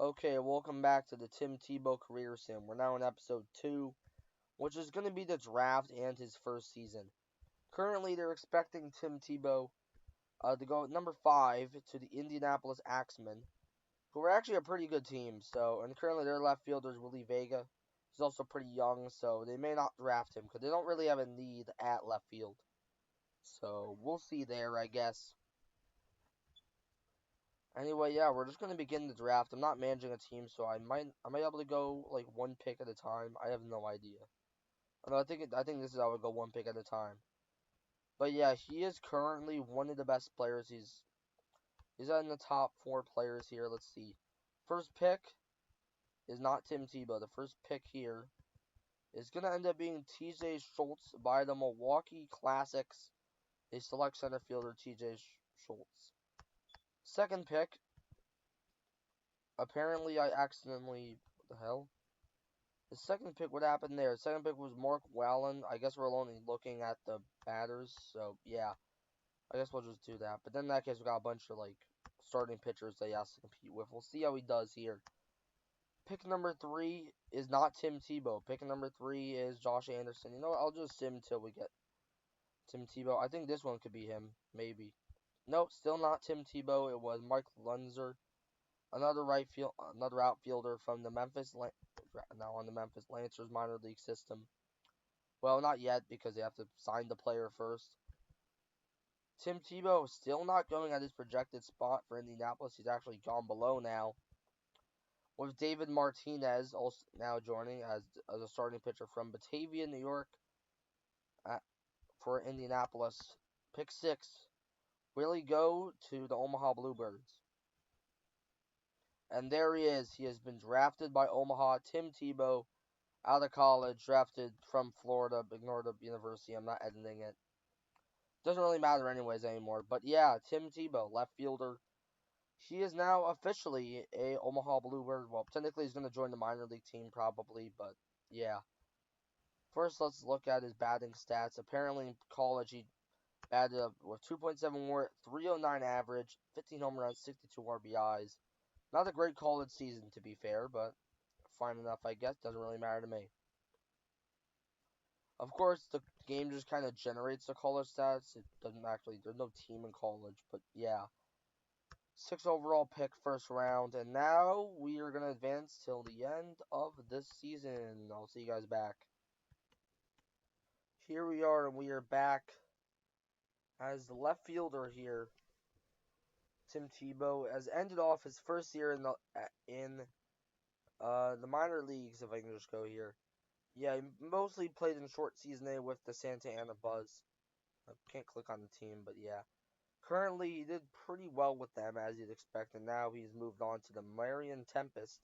Okay, welcome back to the Tim Tebow Career Sim. We're now in episode 2, which is going to be the draft and his first season. Currently, they're expecting Tim Tebow to go at number 5 to the Indianapolis Axemen, who are actually a pretty good team. And currently their left fielder is Willie Vega. He's also pretty young, so they may not draft him because they don't really have a need at left field. So we'll see there, I guess. Anyway, yeah, we're just gonna begin the draft. I'm not managing a team, so I might be able to go like one pick at a time. I have no idea. No, I think this is how I would go one pick at a time. But yeah, he is currently one of the best players. He's in the top 4 players here. Let's see. First pick is not Tim Tebow. The first pick here is gonna end up being T.J. Schultz by the Milwaukee Classics. They select center fielder T.J. Schultz. Second pick. Apparently, I accidentally. What the hell? The second pick, what happened there? The second pick was Mark Wallen. I guess we're only looking at the batters, so yeah. I guess we'll just do that. But then in that case, we got a bunch of like starting pitchers that he has to compete with. We'll see how he does here. Pick number 3 is not Tim Tebow. Pick number 3 is Josh Anderson. You know what? I'll just sim till we get Tim Tebow. I think this one could be him, maybe. Nope, still not Tim Tebow. It was Mike Lunzer, another outfielder from the now on the Memphis Lancers minor league system. Well, not yet because they have to sign the player first. Tim Tebow is still not going at his projected spot for Indianapolis. He's actually gone below now, with David Martinez also now joining as a starting pitcher from Batavia, New York, for Indianapolis. Pick 6. Will he go to the Omaha Bluebirds? And there he is. He has been drafted by Omaha. Tim Tebow, out of college, drafted from Florida. Ignore the university. I'm not editing it. Doesn't really matter anyways anymore. But yeah, Tim Tebow, left fielder. He is now officially a Omaha Bluebird. Well, technically he's going to join the minor league team probably, but yeah. First, let's look at his batting stats. Apparently in college he batted up with 2.7 WAR, 309 average, 15 home runs, 62 RBIs. Not a great college season to be fair, but fine enough I guess. Doesn't really matter to me. Of course, the game just kind of generates the college stats. It doesn't actually, there's no team in college, but yeah. 6 overall pick, first round, and now we are going to advance till the end of this season. I'll see you guys back. Here we are, and we are back as the left fielder here. Tim Tebow has ended off his first year in the minor leagues, if I can just go here. Yeah, he mostly played in short season A with the Santa Ana Buzz. I can't click on the team, but yeah. Currently, he did pretty well with them, as you'd expect, and now he's moved on to the Marion Tempest.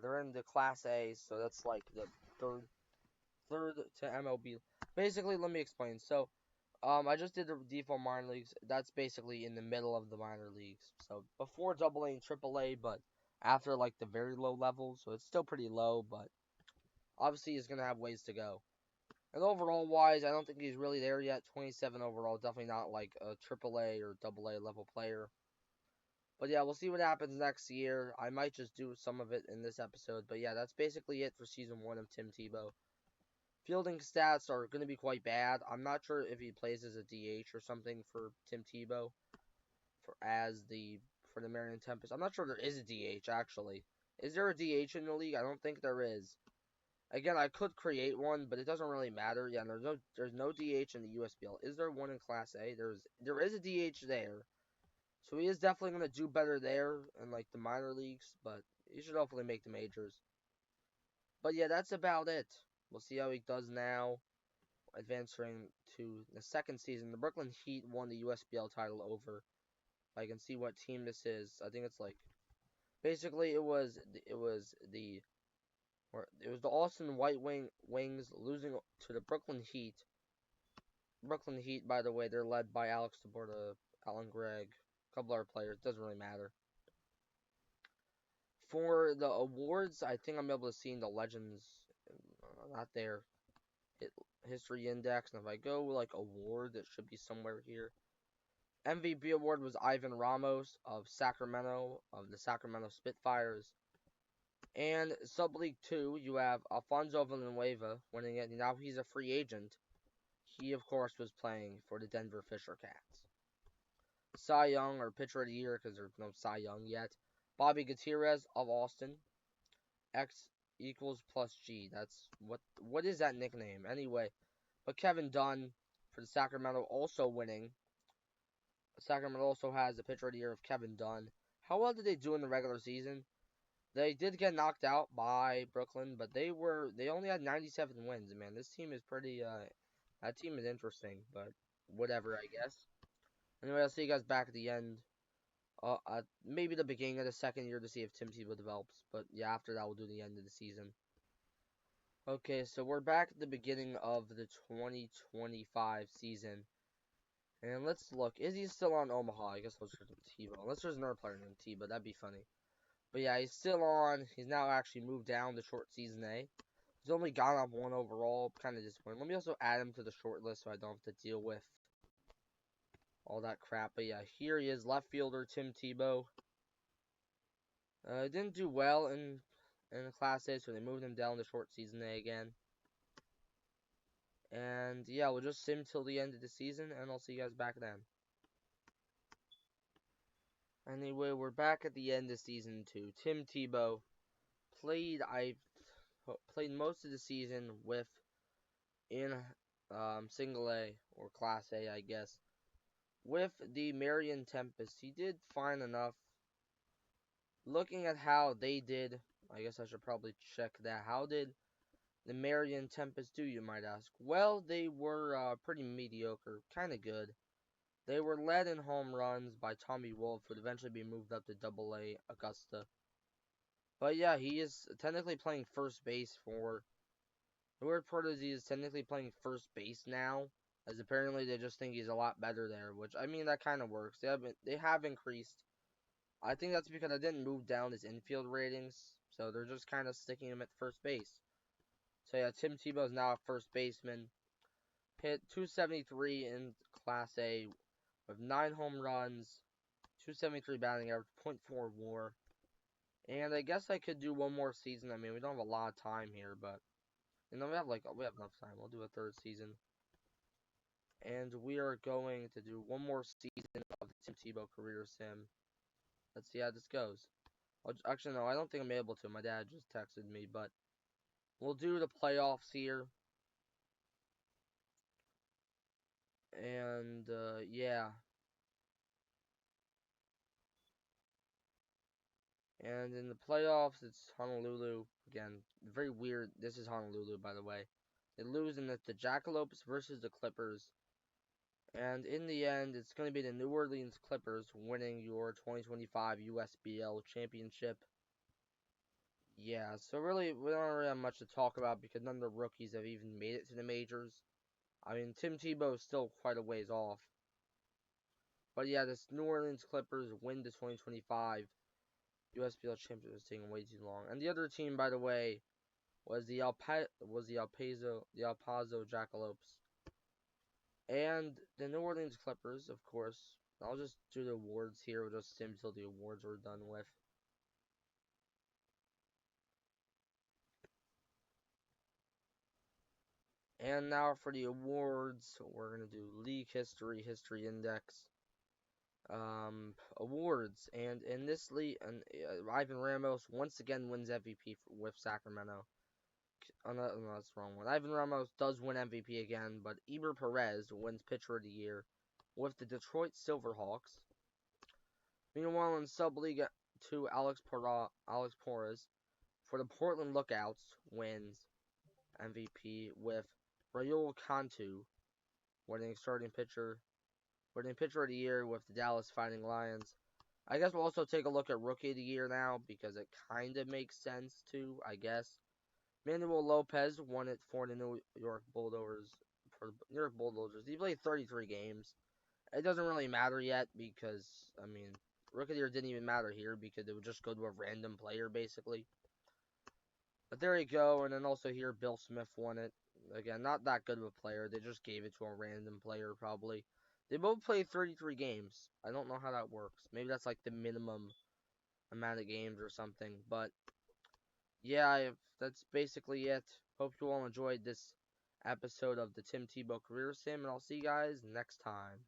They're in the Class A, so that's like the third to MLB. Basically, let me explain. So, I just did the default minor leagues. That's basically in the middle of the minor leagues. So before Double A and Triple A, but after like the very low level. So it's still pretty low, but obviously he's gonna have ways to go. And overall wise, I don't think he's really there yet. 27 overall, definitely not like a Triple A or Double A level player. But yeah, we'll see what happens next year. I might just do some of it in this episode. But yeah, that's basically it for Season 1 of Tim Tebow. Fielding stats are going to be quite bad. I'm not sure if he plays as a DH or something for Tim Tebow for the Marion Tempest. I'm not sure there is a DH actually. Is there a DH in the league? I don't think there is. Again, I could create one, but it doesn't really matter. Yeah, there's no DH in the USBL. Is there one in Class A? There is a DH there. So he is definitely going to do better there in like the minor leagues, but he should hopefully make the majors. But yeah, that's about it. We'll see how he does now. Advancing to the second season, the Brooklyn Heat won the USBL title over. I can see what team this is. I think it's like basically it was the Austin White Wings losing to the Brooklyn Heat. Brooklyn Heat, by the way, they're led by Alex DeBorda, Alan Gregg, a couple other players. Doesn't really matter. For the awards, I think I'm able to see in the Legends, not there. History index, and if I go like award, it should be somewhere here. MVP award was Ivan Ramos of Sacramento, of the Sacramento Spitfires. And Sub League 2, you have Alfonso Villanueva winning it. Now he's a free agent. He, of course, was playing for the Denver Fisher Cats. Cy Young, or Pitcher of the Year, because there's no Cy Young yet. Bobby Gutierrez of Austin. X equals plus G. That's what is that nickname? Anyway, but Kevin Dunn for the Sacramento also winning. Sacramento also has the Pitcher of the Year of Kevin Dunn. How well did they do in the regular season? They did get knocked out by Brooklyn, but they only had 97 wins. Man, this team is pretty. That team is interesting, but whatever, I guess. Anyway, I'll see you guys back at the end. Maybe the beginning of the second year to see if Tim Tebow develops. But yeah, after that, we'll do the end of the season. Okay, so we're back at the beginning of the 2025 season. And let's look. Is he still on Omaha? I guess I'll search Tebow. Unless there's another player named Tebow, that'd be funny. But yeah, he's still on. He's now actually moved down to short season A. He's only gone up one overall. Kind of disappointing. Let me also add him to the short list so I don't have to deal with all that crap. But yeah, here he is, left fielder Tim Tebow. Didn't do well in Class A, so they moved him down to short season A again. And yeah, we'll just sim till the end of the season, and I'll see you guys back then. Anyway, we're back at the end of season 2. Tim Tebow played most of the season in single A or Class A, I guess, with the Marion Tempest. He did fine enough. Looking at how they did, I guess I should probably check that. How did the Marion Tempest do, you might ask? Well, they were pretty mediocre, kind of good. They were led in home runs by Tommy Wolf, who would eventually be moved up to Double A Augusta. But yeah, he is technically playing first base for. The word Prodigy is technically playing first base now, as apparently they just think he's a lot better there. Which, I mean, that kind of works. They have increased. I think that's because I didn't move down his infield ratings, so they're just kind of sticking him at first base. So yeah, Tim Tebow is now a first baseman. Hit 273 in Class A with 9 home runs, 273 batting average, .4 WAR. And I guess I could do one more season. I mean, we don't have a lot of time here, but we have enough time. We'll do a third season. And we are going to do one more season of the Tim Tebow career sim. Let's see how this goes. Actually, no, I don't think I'm able to. My dad just texted me, but we'll do the playoffs here. And, yeah. And in the playoffs, it's Honolulu. Again, very weird. This is Honolulu, by the way. They lose, and it's the Jackalopes versus the Clippers. And in the end, it's going to be the New Orleans Clippers winning your 2025 USBL championship. Yeah, so really, we don't really have much to talk about because none of the rookies have even made it to the majors. I mean, Tim Tebow is still quite a ways off. But yeah, this New Orleans Clippers win the 2025 USBL championship. Is taking way too long. And the other team, by the way, was the El Paso Jackalopes. And the New Orleans Clippers, of course. I'll just do the awards here. We'll just sim till the awards are done with. And now for the awards, we're going to do League History, History Index. Awards. And in this league, Ivan Ramos once again wins MVP with Sacramento. Oh, no, that's the wrong one. Ivan Ramos does win MVP again, but Eber Perez wins Pitcher of the Year with the Detroit Silverhawks. Meanwhile, in Sub-League 2, Alex Porras for the Portland Lookouts wins MVP with Raul Cantu winning Pitcher of the Year with the Dallas Fighting Lions. I guess we'll also take a look at Rookie of the Year now because it kind of makes sense too, I guess. Manuel Lopez won it for the New York Bulldozers. He played 33 games. It doesn't really matter yet because, I mean, Rookie of the Year didn't even matter here because it would just go to a random player, basically. But there you go, and then also here, Bill Smith won it. Again, not that good of a player. They just gave it to a random player, probably. They both play 33 games. I don't know how that works. Maybe that's like the minimum amount of games or something. But yeah, that's basically it. Hope you all enjoyed this episode of the Tim Tebow Career Sim, and I'll see you guys next time.